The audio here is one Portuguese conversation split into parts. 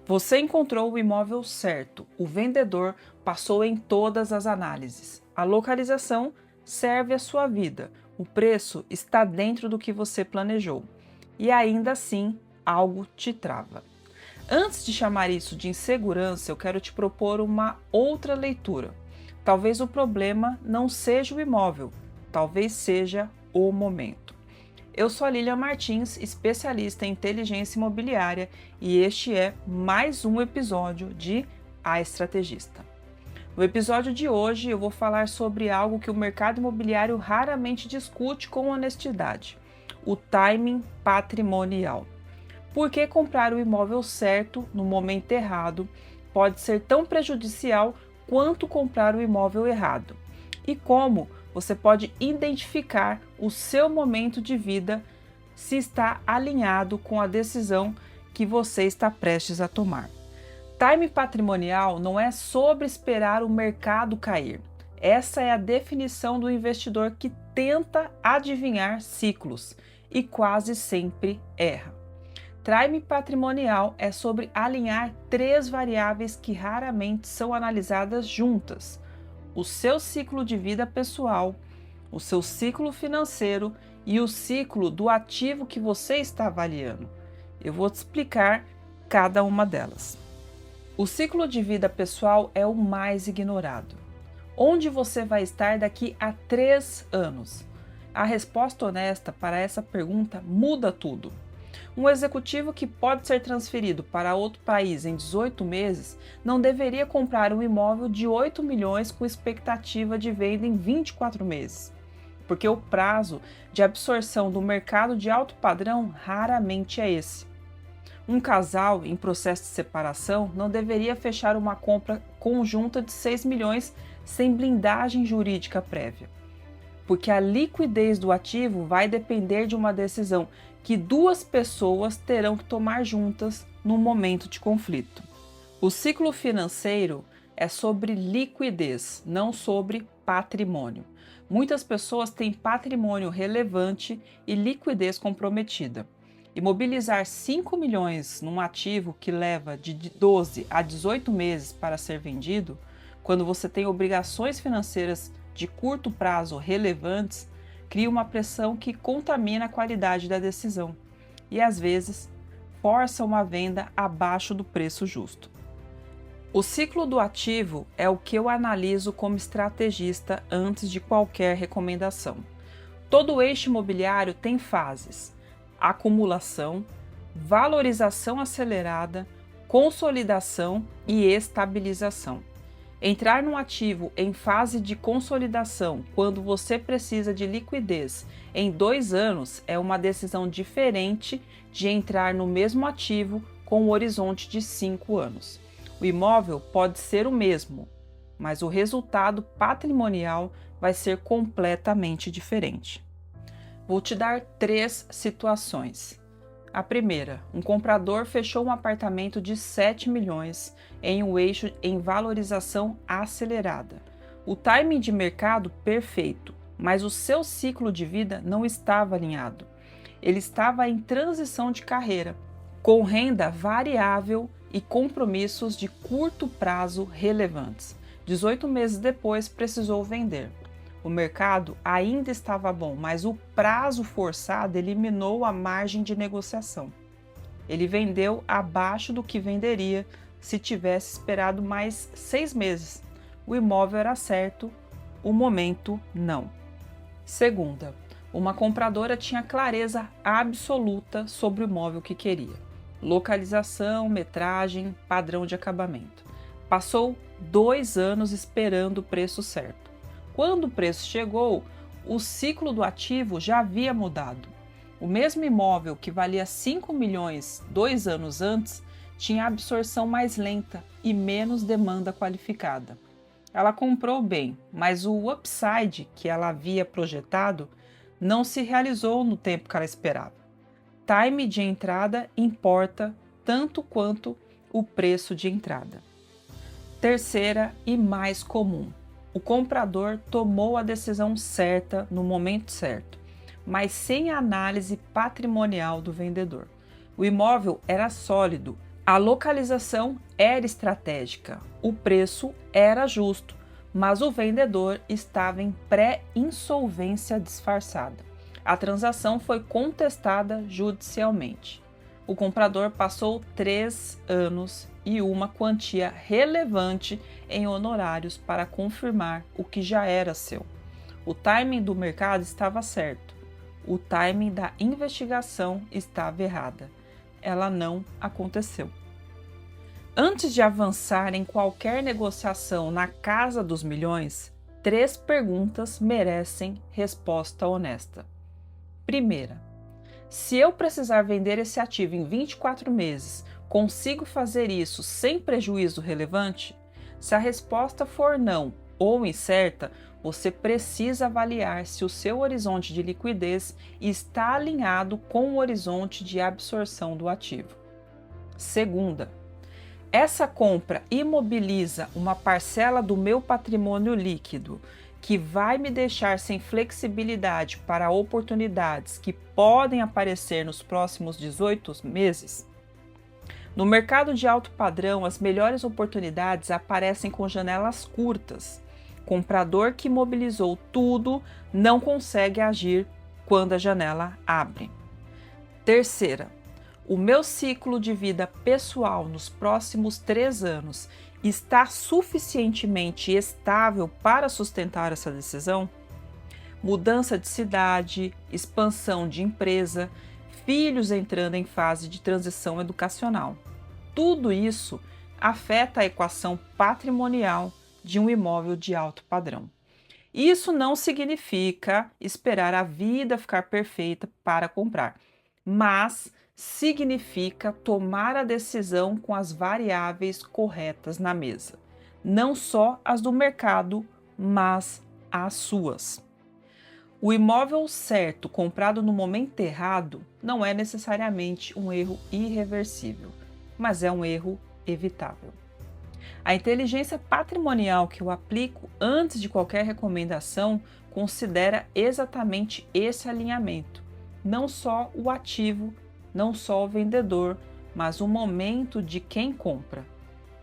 Você encontrou o imóvel certo, o vendedor passou em todas as análises. A localização serve à sua vida, o preço está dentro do que você planejou. E ainda assim, algo te trava. Antes de chamar isso de insegurança, eu quero te propor uma outra leitura. Talvez o problema não seja o imóvel, talvez seja o momento. Eu sou a Lilian Martins, especialista em inteligência imobiliária, e este é mais um episódio de A Estrategista. No episódio de hoje eu vou falar sobre algo que o mercado imobiliário raramente discute com honestidade: o timing patrimonial. Por que comprar o imóvel certo no momento errado pode ser tão prejudicial quanto comprar o imóvel errado? E como você pode identificar o seu momento de vida se está alinhado com a decisão que você está prestes a tomar. Time patrimonial não é sobre esperar o mercado cair. Essa é a definição do investidor que tenta adivinhar ciclos e quase sempre erra. Time patrimonial é sobre alinhar três variáveis que raramente são analisadas juntas: o seu ciclo de vida pessoal, o seu ciclo financeiro e o ciclo do ativo que você está avaliando. Eu vou te explicar cada uma delas. O ciclo de vida pessoal é o mais ignorado. Onde você vai estar daqui a 3 anos? A resposta honesta para essa pergunta muda tudo. Um executivo que pode ser transferido para outro país em 18 meses não deveria comprar um imóvel de 8 milhões com expectativa de venda em 24 meses, porque o prazo de absorção do mercado de alto padrão raramente é esse. Um casal em processo de separação não deveria fechar uma compra conjunta de 6 milhões sem blindagem jurídica prévia, porque a liquidez do ativo vai depender de uma decisão que duas pessoas terão que tomar juntas no momento de conflito. O ciclo financeiro é sobre liquidez, não sobre patrimônio. Muitas pessoas têm patrimônio relevante e liquidez comprometida. Imobilizar 5 milhões num ativo que leva de 12 a 18 meses para ser vendido, quando você tem obrigações financeiras de curto prazo relevantes, cria uma pressão que contamina a qualidade da decisão e, às vezes, força uma venda abaixo do preço justo. O ciclo do ativo é o que eu analiso como estrategista antes de qualquer recomendação. Todo eixo imobiliário tem fases: acumulação, valorização acelerada, consolidação e estabilização. Entrar num ativo em fase de consolidação quando você precisa de liquidez em 2 anos é uma decisão diferente de entrar no mesmo ativo com um horizonte de 5 anos. O imóvel pode ser o mesmo, mas o resultado patrimonial vai ser completamente diferente. Vou te dar 3 situações. A primeira: um comprador fechou um apartamento de 7 milhões em um eixo em valorização acelerada. O timing de mercado perfeito, mas o seu ciclo de vida não estava alinhado. Ele estava em transição de carreira, com renda variável e compromissos de curto prazo relevantes. 18 meses depois, precisou vender. O mercado ainda estava bom, mas o prazo forçado eliminou a margem de negociação. Ele vendeu abaixo do que venderia se tivesse esperado mais 6 meses. O imóvel era certo, o momento não. Segunda, uma compradora tinha clareza absoluta sobre o imóvel que queria: localização, metragem, padrão de acabamento. Passou 2 anos esperando o preço certo. Quando o preço chegou, o ciclo do ativo já havia mudado. O mesmo imóvel que valia 5 milhões 2 anos antes tinha absorção mais lenta e menos demanda qualificada. Ela comprou bem, mas o upside que ela havia projetado não se realizou no tempo que ela esperava. Time de entrada importa tanto quanto o preço de entrada. Terceira e mais comum: o comprador tomou a decisão certa no momento certo, mas sem a análise patrimonial do vendedor. O imóvel era sólido, A localização era estratégica, o preço era justo, mas o vendedor estava em pré-insolvência disfarçada. A transação foi contestada judicialmente. O comprador passou 3 anos e uma quantia relevante em honorários para confirmar o que já era seu. O timing do mercado estava certo. O timing da investigação estava errada. Ela não aconteceu. Antes de avançar em qualquer negociação na casa dos milhões, 3 perguntas merecem resposta honesta. Primeira, se eu precisar vender esse ativo em 24 meses, consigo fazer isso sem prejuízo relevante? Se a resposta for não ou incerta, você precisa avaliar se o seu horizonte de liquidez está alinhado com o horizonte de absorção do ativo. Segunda, essa compra imobiliza uma parcela do meu patrimônio líquido que vai me deixar sem flexibilidade para oportunidades que podem aparecer nos próximos 18 meses? No mercado de alto padrão, as melhores oportunidades aparecem com janelas curtas. Comprador que mobilizou tudo não consegue agir quando a janela abre. Terceira, o meu ciclo de vida pessoal nos próximos 3 anos está suficientemente estável para sustentar essa decisão? Mudança de cidade, expansão de empresa, filhos entrando em fase de transição educacional. Tudo isso afeta a equação patrimonial de um imóvel de alto padrão. Isso não significa esperar a vida ficar perfeita para comprar, mas significa tomar a decisão com as variáveis corretas na mesa, não só as do mercado, mas as suas. O imóvel certo comprado no momento errado não é necessariamente um erro irreversível, mas é um erro evitável. A inteligência patrimonial que eu aplico antes de qualquer recomendação considera exatamente esse alinhamento, não só o ativo, não só o vendedor, mas o momento de quem compra.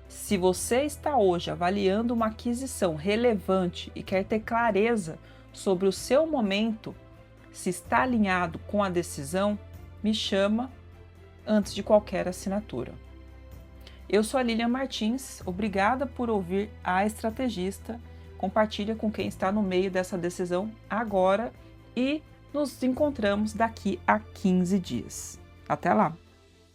Se você está hoje avaliando uma aquisição relevante e quer ter clareza sobre o seu momento, se está alinhado com a decisão, me chama antes de qualquer assinatura. Eu sou a Lilian Martins, obrigada por ouvir a Estrategista. Compartilha com quem está no meio dessa decisão agora e nos encontramos daqui a 15 dias. Até lá!